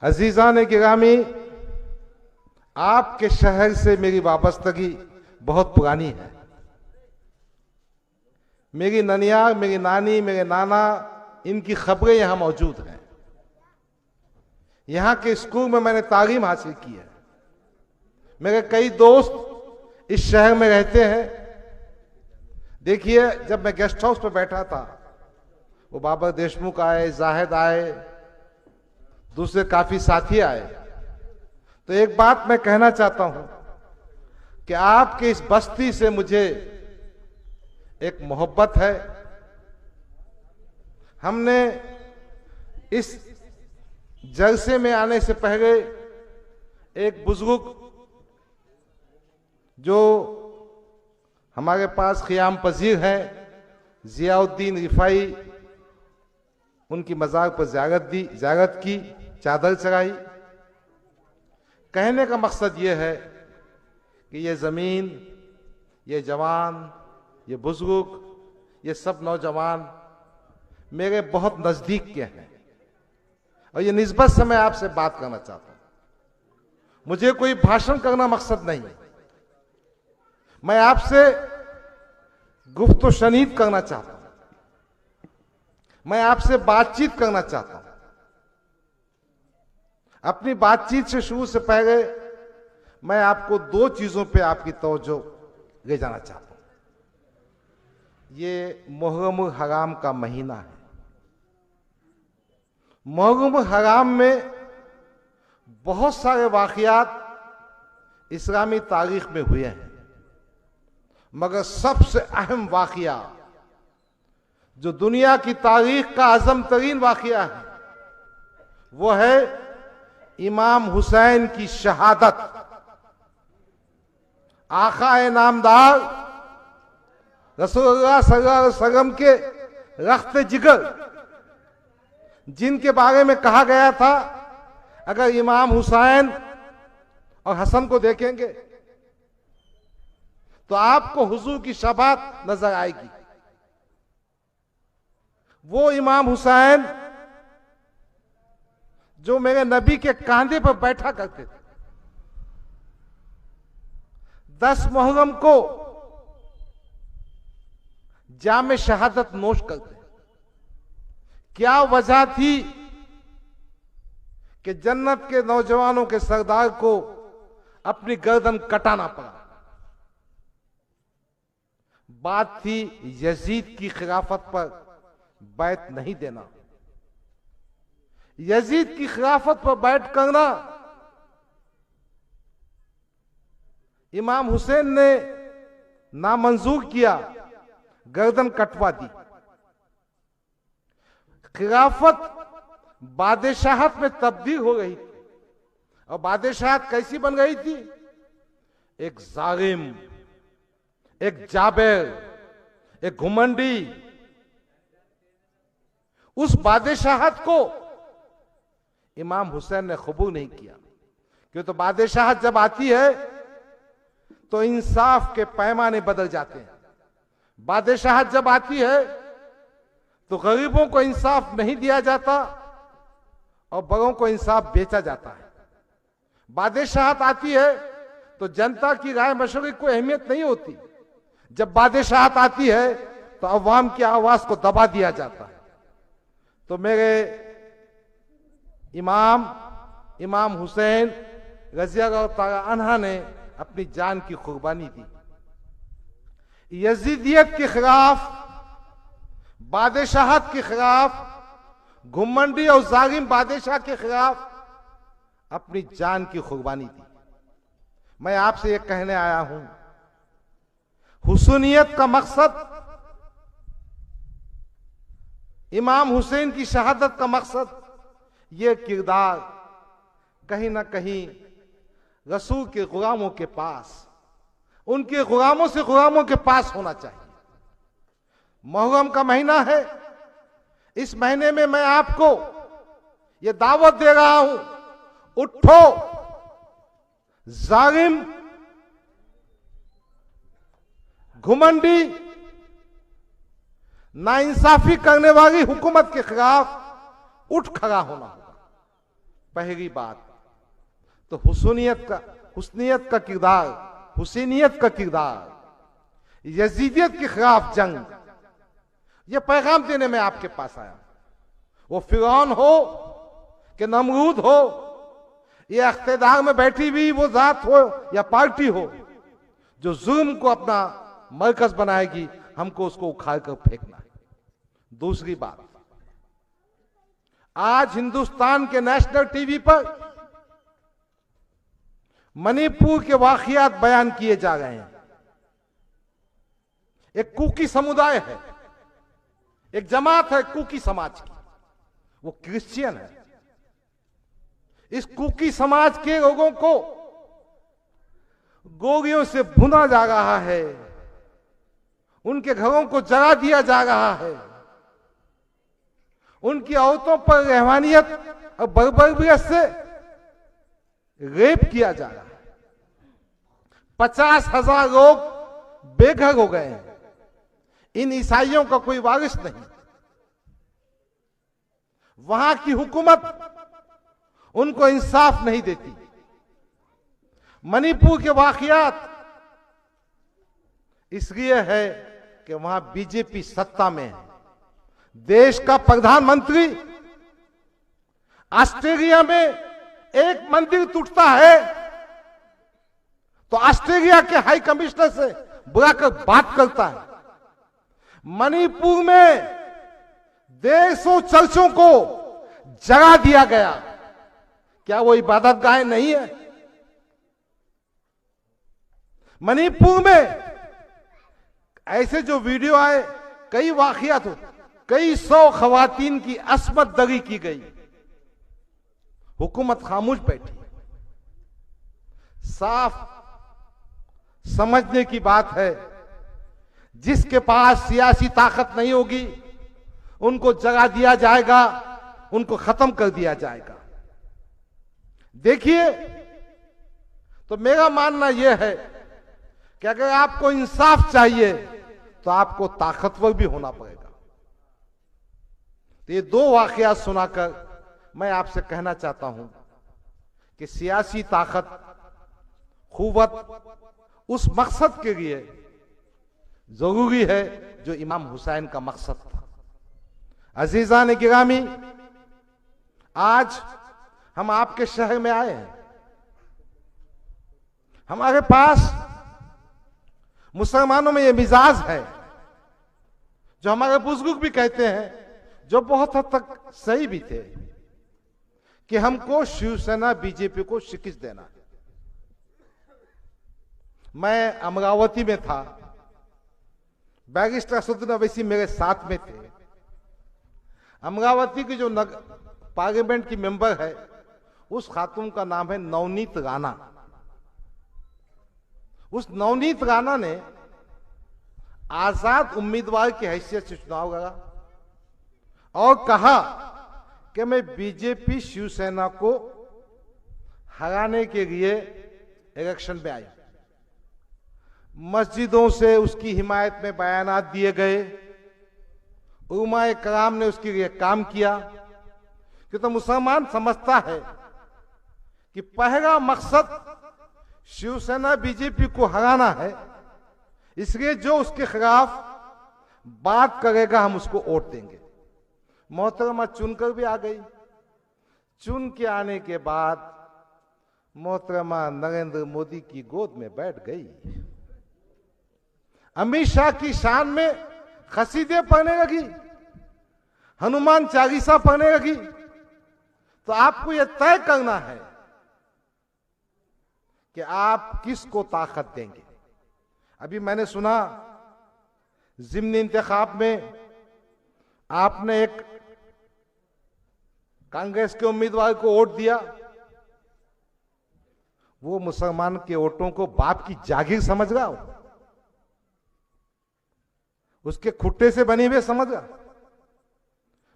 अजीज़ान गिरामी, आपके शहर से मेरी वाबस्तगी बहुत पुरानी है। मेरी ननियाल, मेरी नानी, मेरे नाना, इनकी खबरें यहां मौजूद हैं। यहां के स्कूल में मैंने तालीम हासिल की है। मेरे कई दोस्त इस शहर में रहते हैं। देखिए, जब मैं गेस्ट हाउस पर बैठा था, वो बाबर देशमुख आए, जाहिद आए, दूसरे काफी साथी आए। तो एक बात मैं कहना चाहता हूं कि आपके इस बस्ती से मुझे एक मोहब्बत है। हमने इस जलसे में आने से पहले एक बुजुर्ग जो हमारे पास क़ियाम पजीर हैं, जियाउद्दीन रिफाई, उनकी मज़ार पर ज़ियारत की, चादर चढ़ाई। कहने का मकसद ये है कि ये ज़मीन, ये जवान, ये बुजुर्ग, ये सब नौजवान मेरे बहुत नज़दीक के हैं और ये निस्बत से मैं आपसे बात करना चाहता हूं। मुझे कोई भाषण करना मकसद नहीं, मैं आपसे गुफ्त शनीद करना चाहता हूं, मैं आपसे बातचीत करना चाहता हूं। अपनी बातचीत से शुरू से पहले मैं आपको दो चीजों पे आपकी तवज्जो ले जाना चाहता हूं। ये मुहर्रम हराम का महीना है। मुहर्रम हराम में बहुत सारे वाक़यात इस्लामी तारीख में हुए हैं, मगर सबसे अहम वाक़या जो दुनिया की तारीख का आज़म तरीन वाक़या है, वो है इमाम हुसैन की शहादत। आक़ाए नामदार रसूलुल्लाह सल्लल्लाहु अलैहि वसल्लम के रख्त जिगर, जिनके बारे में कहा गया था अगर इमाम हुसैन और हसन को देखेंगे तो आपको हुजूर की शबात नजर आएगी। वो इमाम हुसैन जो मेरे नबी के कांधे पर बैठा करते थे। 10 मुहर्रम को जामे शहादत नोश करते। क्या वजह थी कि जन्नत के नौजवानों के सरदार को अपनी गर्दन कटाना पड़ा? बात थी यजीद की खिलाफत पर बैत नहीं देना। यजीद की खिलाफत पर बैठ करना इमाम हुसैन ने नामंजूर किया, गर्दन कटवा दी। खिलाफत बादशाहत में तब्दील हो गई थी। और बादशाहत कैसी बन गई थी? एक जालिम, एक जाबिर, एक घुमंडी। उस बादशाहत को इमाम हुसैन ने कबूल नहीं किया, क्यों? तो बादशाहत जब आती है तो इंसाफ के पैमाने बदल जाते हैं। बादशाहत जब आती है तो गरीबों को इंसाफ नहीं दिया जाता और बड़ों को इंसाफ बेचा जाता है। बादशाहत आती है तो जनता की राय मशवरे को अहमियत नहीं होती। जब बादशाहत आती है तो अवाम की आवाज को दबा दिया जाता है। तो मेरे इमाम हुसैन रज़ियल्लाहु ताला अन्हा ने अपनी जान की कुर्बानी दी। यजीदियत के खिलाफ, बादशाहत के खिलाफ, घुमंडी और जालिम बादशाह के खिलाफ अपनी जान की कुर्बानी दी। मैं आपसे ये कहने आया हूं, हुसैनियत का मकसद, इमाम हुसैन की शहादत का मकसद, ये किरदार कहीं ना कहीं रसूल के गुलामों के पास, उनके गुलामों से गुलामों के पास होना चाहिए। मुहर्रम का महीना है। इस महीने में मैं आपको ये दावत दे रहा हूं, उठो, जालिम, घुमंडी, नाइंसाफी करने वाली हुकूमत के खिलाफ उठ खड़ा होना होगा। पहली बात तो हुस्नियत का किरदार, हुसैनियत का किरदार, यजीदियत के खिलाफ जंग, यह पैगाम देने में आपके पास आया। वो फिरौन हो कि नमरूद हो, या इख्तिदार में बैठी हुई वो जात हो या पार्टी हो, जो जुल्म को अपना मरकज बनाएगी, हमको उसको उखाड़ कर फेंकना है। दूसरी बात, आज हिंदुस्तान के नेशनल टीवी पर मणिपुर के वाकयात बयान किए जा रहे हैं। एक कुकी समुदाय है, एक जमात है कुकी समाज की, वो क्रिश्चियन है। इस कुकी समाज के लोगों को गोलियों से भुना जा रहा है, उनके घरों को जला दिया जा रहा है, उनकी औरतों पर रहमानियत और बर्बरियत से रेप किया जा रहा है। 50,000 लोग बेघर हो गए हैं। इन ईसाइयों का कोई वारिस नहीं। वहां की हुकूमत उनको इंसाफ नहीं देती। मणिपुर के वाकयात इसलिए है कि वहां बीजेपी सत्ता में है। देश का प्रधानमंत्री, ऑस्ट्रेलिया में एक मंदिर टूटता है तो ऑस्ट्रेलिया के हाई कमिश्नर से बुलाकर बात करता है। मणिपुर में देशों चर्चों को जगा दिया गया। क्या वो इबादतगाहें नहीं है? मणिपुर में ऐसे जो वीडियो आए, कई वाकयात हो, कई 100 खवातीन की अस्मत दगी की गई, हुकूमत खामोश बैठी। साफ समझने की बात है, जिसके पास सियासी ताकत नहीं होगी उनको जगा दिया जाएगा, उनको खत्म कर दिया जाएगा। देखिए, तो मेरा मानना यह है कि अगर आपको इंसाफ चाहिए तो आपको ताकतवर भी होना पड़ेगा। तो ये 2 वाकयात सुनाकर मैं आपसे कहना चाहता हूं कि सियासी ताकत, कुव्वत उस मकसद के लिए जरूरी है जो इमाम हुसैन का मकसद था। अजीजान गिरामी, आज हम आपके शहर में आए हैं। हमारे पास मुसलमानों में यह मिजाज है, जो हमारे बुजुर्ग भी कहते हैं, जो बहुत हद तक सही भी थे, कि हमको शिवसेना बीजेपी को शिकस्त देना है। मैं अमरावती में था, बैरिस्टर असदुद्दीन अवैसी मेरे साथ में थे। अमरावती की जो पार्लियामेंट की मेंबर है, उस खातून का नाम है नवनीत राणा। उस नवनीत राणा ने आजाद उम्मीदवार की हैसियत से चुनाव लड़ा और कहा कि मैं बीजेपी शिवसेना को हराने के लिए इलेक्शन में आई। मस्जिदों से उसकी हिमायत में बयानात दिए गए, उलमाए कराम ने उसके लिए काम किया। कि तो मुसलमान समझता है कि पहला मकसद शिवसेना बीजेपी को हराना है, इसलिए जो उसके खिलाफ बात करेगा हम उसको वोट देंगे। मोहतरमा चुनकर भी आ गई। चुन के आने के बाद मोहतरमा नरेंद्र मोदी की गोद में बैठ गई। अमित शाह की शान में कसीदे पढ़ने लगी, हनुमान चालीसा पढ़ने लगी। तो आपको यह तय करना है कि आप किसको ताकत देंगे। अभी मैंने सुना ज़िम्नी इंतखाब में आपने एक कांग्रेस के उम्मीदवार को वोट दिया। वो मुसलमान के वोटों को बाप की जागीर समझ रहा हो, उसके खुट्टे से बनी हुए समझ रहा।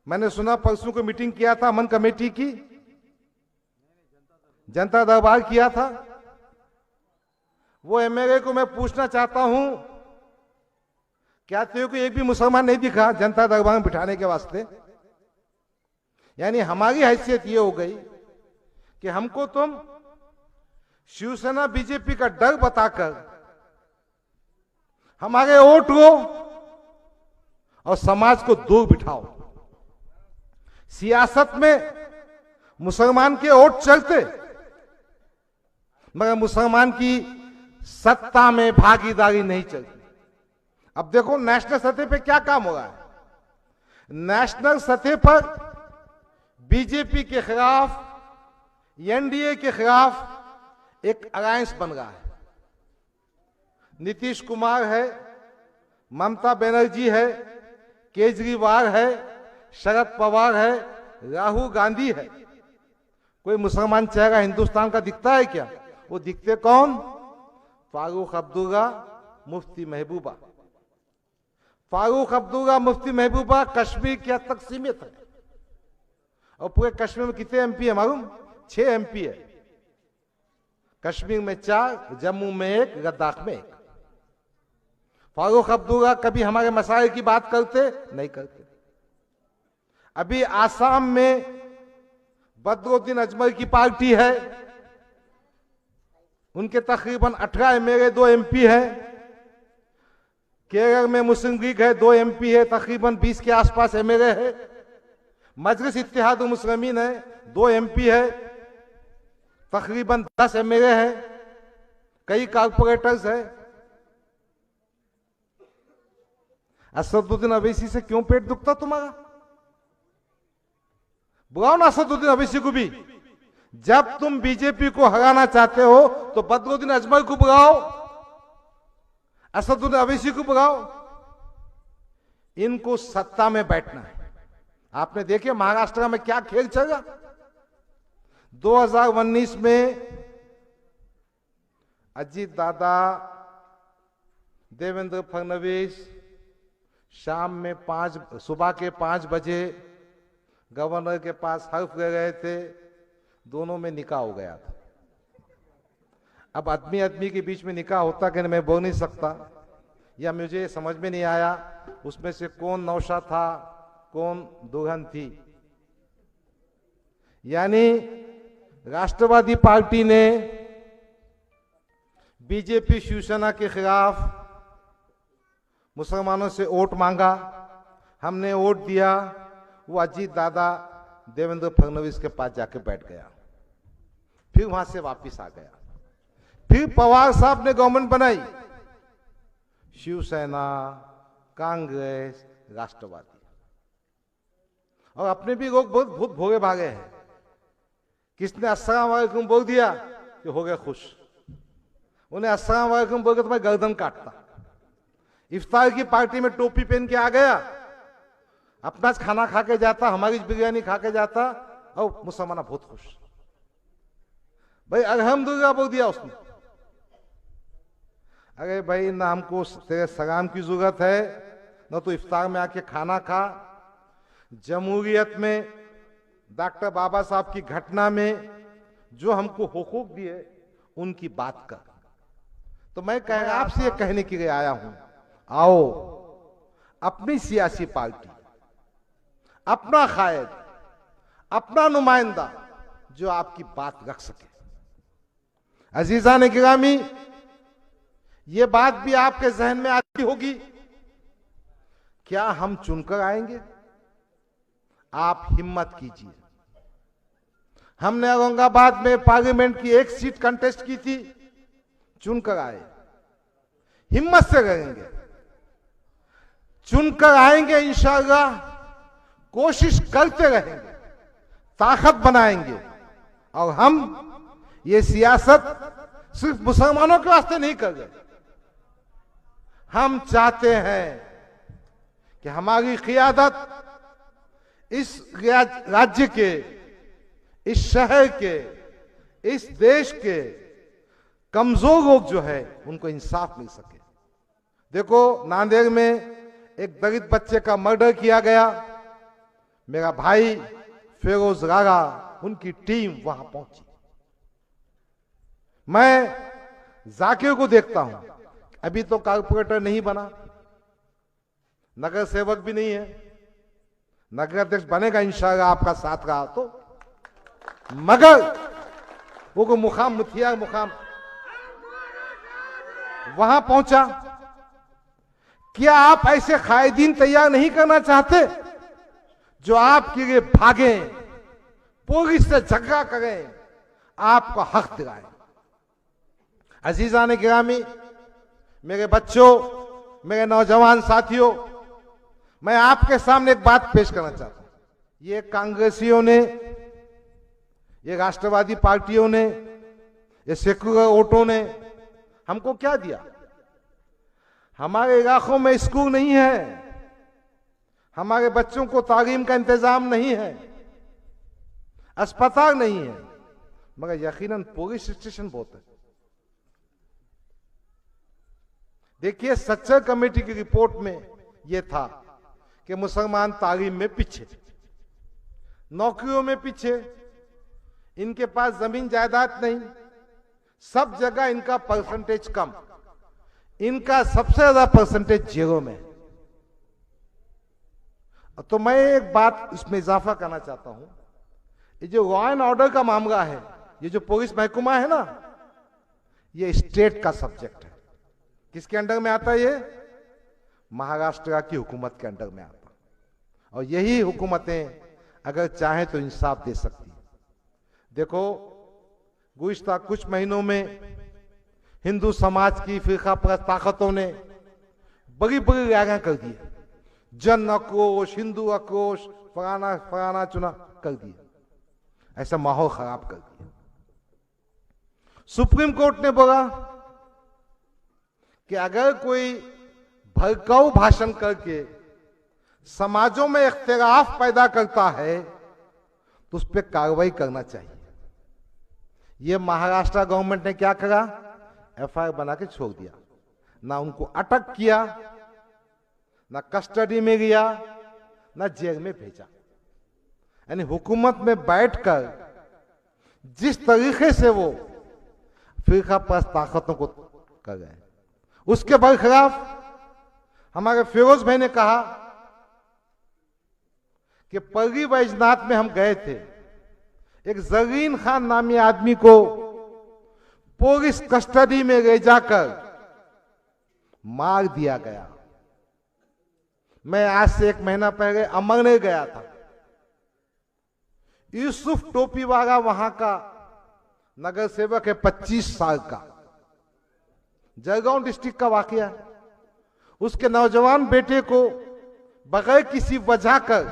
मैंने सुना परसों को मीटिंग किया था अमन कमेटी की, जनता दरबार किया था। वो एमएलए को मैं पूछना चाहता हूं, क्या तेरे को एक भी मुसलमान नहीं दिखा जनता दरबार में बिठाने के वास्ते? यानी हमारी हैसियत ये हो गई कि हमको तुम शिवसेना बीजेपी का डर बताकर हमारे वोट लो और समाज को दूर बिठाओ। सियासत में मुसलमान के वोट चलते, मगर मुसलमान की सत्ता में भागीदारी नहीं चलती। अब देखो नेशनल सतह पे क्या काम हो रहा है। नेशनल सतह पर बीजेपी के खिलाफ, एनडीए के खिलाफ एक अलायंस बन रहा है। नीतीश कुमार है, ममता बनर्जी है, केजरीवाल है, शरद पवार है, राहुल गांधी है। कोई मुसलमान चेहरा हिंदुस्तान का दिखता है क्या? वो दिखते कौन? फारूक अब्दुल्ला, मुफ्ती महबूबा। फारूक अब्दुल्ला, मुफ्ती महबूबा कश्मीर के हद तक सीमित है। और पूरे कश्मीर में कितने एमपी है मालूम? 6 एमपी है। कश्मीर में 4, जम्मू में 1, लद्दाख में 1। फारूक अब्दुल्ला कभी हमारे मसाइल की बात करते? नहीं करते। अभी आसाम में बदरुद्दीन अजमल की पार्टी है, उनके तकरीबन 18 एमएलए, 2 एमपी है। केरल में मुस्लिम लीग है, 2 एमपी है, तकरीबन 20 के आसपास एमएलए है। मजलिस इत्तेहादुल मुस्लिमीन है, 2 एमपी है, तकरीबन 10 एमएलए है, कई कारपोरेटर्स है। असदुद्दीन अवैसी से क्यों पेट दुखता तुम्हारा? बुलाओ ना असदुद्दीन अवैसी को भी। जब तुम बीजेपी को हराना चाहते हो तो बदरुद्दीन अजमल को बुलाओ, असदुद्दीन अवैसी को बुलाओ। इनको सत्ता में बैठना है। आपने देखे महाराष्ट्र में क्या खेल चला। 2019 में अजीत दादा, देवेंद्र फडणवीस शाम में सुबह के 5 बजे गवर्नर के पास हल्फ ले गए थे। दोनों में निकाह हो गया था। अब आदमी आदमी के बीच में निकाह होता कि मैं बोल नहीं सकता, या मुझे समझ में नहीं आया उसमें से कौन नौशा था, कौन दुल्हन थी। यानी राष्ट्रवादी पार्टी ने बीजेपी शिवसेना के खिलाफ मुसलमानों से वोट मांगा, हमने वोट दिया। वो अजीत दादा देवेंद्र फडणवीस के पास जाके बैठ गया, फिर वहां से वापस आ गया। फिर पवार साहब ने गवर्नमेंट बनाई, शिवसेना, कांग्रेस, राष्ट्रवादी। और अपने भी लोग बहुत भोगे भागे हैं। किसने अस्सलाम वालेकुम बोल दिया कि हो गए खुश। उन्हें अस्सलाम वालेकुम बोल के तुम्हें गर्दन काटता। इफ्तार की पार्टी में टोपी पहन के आ गया, अपना खाना खा के जाता, हमारी बिरयानी खा के जाता, और मुसलमान बहुत खुश। भाई अल्हम्दुलिल्लाह बोल दिया उसने। अरे भाई ना हमको तेरे सलाम की जरूरत है, ना तो इफ्तार में आके खाना खा। जमहूरियत में डॉक्टर बाबा साहब की घटना में जो हमको हुकूक दिए उनकी बात कर। तो मैं आपसे ये कहने के लिए आया हूं, आओ अपनी सियासी पार्टी, अपना कायद, अपना नुमाइंदा जो आपकी बात रख सके। अजीजा ने गिरामी, ये बात भी आपके जहन में आती होगी, क्या हम चुनकर आएंगे? आप हिम्मत कीजिए। हमने औरंगाबाद में पार्लियामेंट की 1 सीट कंटेस्ट की थी, चुनकर आए। हिम्मत से करेंगे, चुनकर आएंगे इंशाअल्लाह। कोशिश करते रहेंगे, ताकत बनाएंगे। और हम ये सियासत सिर्फ मुसलमानों के वास्ते नहीं कर रहे। हम चाहते हैं कि हमारी क़ियादत इस राज्य के, इस शहर के, इस देश के कमजोर लोग जो है उनको इंसाफ मिल सके। देखो नांदेड़ में एक दलित बच्चे का मर्डर किया गया। मेरा भाई फिरोज रागा, उनकी टीम वहां पहुंची। मैं जाकिर को देखता हूं, अभी तो कारपोरेटर नहीं बना, नगर सेवक भी नहीं है, नगर अध्यक्ष बनेगा इंशाअल्लाह आपका साथ रहा तो। मगर वो मुकाम मुथिया मुकाम वहां पहुंचा। क्या आप ऐसे कायदीन तैयार नहीं करना चाहते जो आपके लिए भागे, पुलिस से झगड़ा करें, आपका हक दिलाएं? अजीजान गिरामी, मेरे बच्चों, मेरे नौजवान साथियों, मैं आपके सामने एक बात पेश करना चाहता हूं। ये कांग्रेसियों ने, ये राष्ट्रवादी पार्टियों ने, ये सेक्युलर वोटों ने हमको क्या दिया? हमारे इलाकों में स्कूल नहीं है, हमारे बच्चों को तालीम का इंतजाम नहीं है, अस्पताल नहीं है, मगर यकीनन पुलिस स्टेशन बहुत है। देखिए, सच्चर कमेटी की रिपोर्ट में यह था कि मुसलमान तालीम में पीछे, नौकरियों में पीछे, इनके पास जमीन जायदाद नहीं, सब जगह इनका परसेंटेज कम, इनका सबसे ज्यादा परसेंटेज जेरों में। तो मैं एक बात इसमें इजाफा करना चाहता हूं, ये जो लॉ एंड ऑर्डर का मामला है, ये जो पुलिस महकमा है ना, ये स्टेट का सब्जेक्ट है। किसके अंडर में आता है? ये महाराष्ट्र की हुकूमत के अंडर में आता, और यही हुकूमतें अगर चाहें तो इंसाफ दे सकती है। देखो, गुज़िश्ता कुछ महीनों में हिंदू समाज की फिरका परस्त ताकतों ने बड़ी बड़ी रैलियां कर दी, जन आक्रोश, हिंदू आक्रोश, फलाना फलाना चुना कर दिया, ऐसा माहौल खराब कर दिया। सुप्रीम कोर्ट ने बोला कि अगर कोई भड़काऊ भाषण करके समाजों में इख्तिलाफ पैदा करता है तो उस पर कार्रवाई करना चाहिए। यह महाराष्ट्र गवर्नमेंट ने क्या करा? एफआईआर बना के छोड़ दिया, ना उनको अटक किया, ना कस्टडी में लिया, ना जेल में भेजा। यानी हुकूमत में बैठकर जिस तरीके से वो फिरका परस्त ताकतों को कर गए, उसके बरखिलाफ हमारे फिरोज भाई ने कहा कि परगी वैजनाथ में हम गए थे, एक जरीन खान नामी आदमी को पुलिस कस्टडी में ले जाकर मार दिया गया। मैं आज से 1 महीना पहले अमरने गया था। यूसुफ टोपी वाला वहां का नगर सेवक है, 25 साल का, जलगांव डिस्ट्रिक्ट का वाकया है। उसके नौजवान बेटे को बगैर किसी वजह कर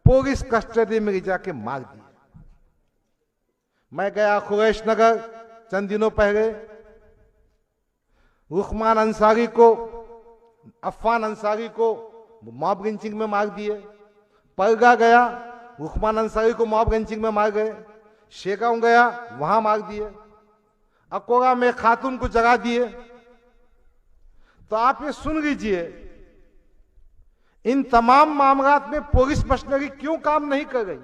पुलिस कस्टडी में ले जाके मार दिया। मैं गया खुरैश नगर चंद दिनों पहले, रुखमान अंसारी को, अफान अंसारी को मॉब लिंचिंग में मार दिए। परगा गया, रुखमान अंसारी को मॉब लिंचिंग में मार गए। शेगांव गया, वहां मार दिए। अकोला में खातून को जगा दिए। तो आप ये सुन लीजिए, इन तमाम मामलात में पुलिस मशीनरी क्यों काम नहीं कर रही?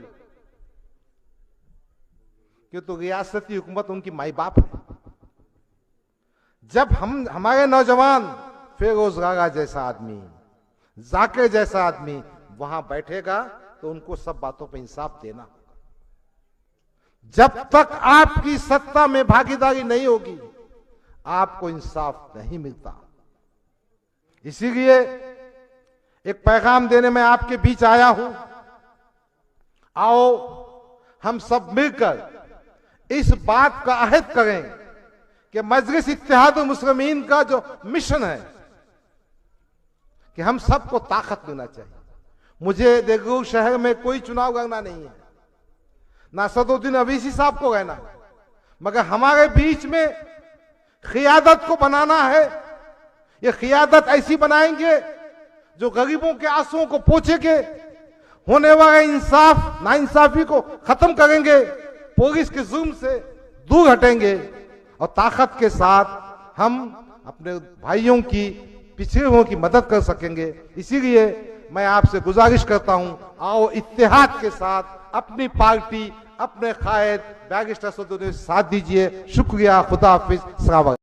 क्यों? तो रियासती हुकूमत उनकी माई बाप है। जब हमारे नौजवान फिरोज गागा जैसा आदमी, जाकिर जैसा आदमी वहां बैठेगा तो उनको सब बातों पर इंसाफ देना होगा। जब तक आपकी सत्ता में भागीदारी नहीं होगी, आपको इंसाफ नहीं मिलता। इसीलिए एक पैगाम देने में आपके बीच आया हूं। आओ हम सब मिलकर इस बात का अहद करें कि मजलिस इत्तेहाद मुस्लिमीन का जो मिशन है कि हम सबको ताकत देना चाहिए। मुझे देगलूर शहर में कोई चुनाव लड़ना नहीं है, ना सदुद्दीन अवीसी साहब को रहना, मगर हमारे बीच में क़ियादत को बनाना है। ये क़ियादत ऐसी बनाएंगे जो गरीबों के आंसुओं को पोंछेंगे, होने वाले इंसाफ नाइंसाफी को खत्म करेंगे, पुलिस के जुल्म से दूर हटेंगे और ताकत के साथ हम अपने भाइयों की, पिछड़े हुओं की मदद कर सकेंगे। इसीलिए मैं आपसे गुजारिश करता हूं, आओ इत्तेहाद के साथ अपनी पार्टी, अपने कायद बैरिस्टर सदुद्दीन साथ दीजिए। शुक्रिया, खुदा हाफिज, सलाम।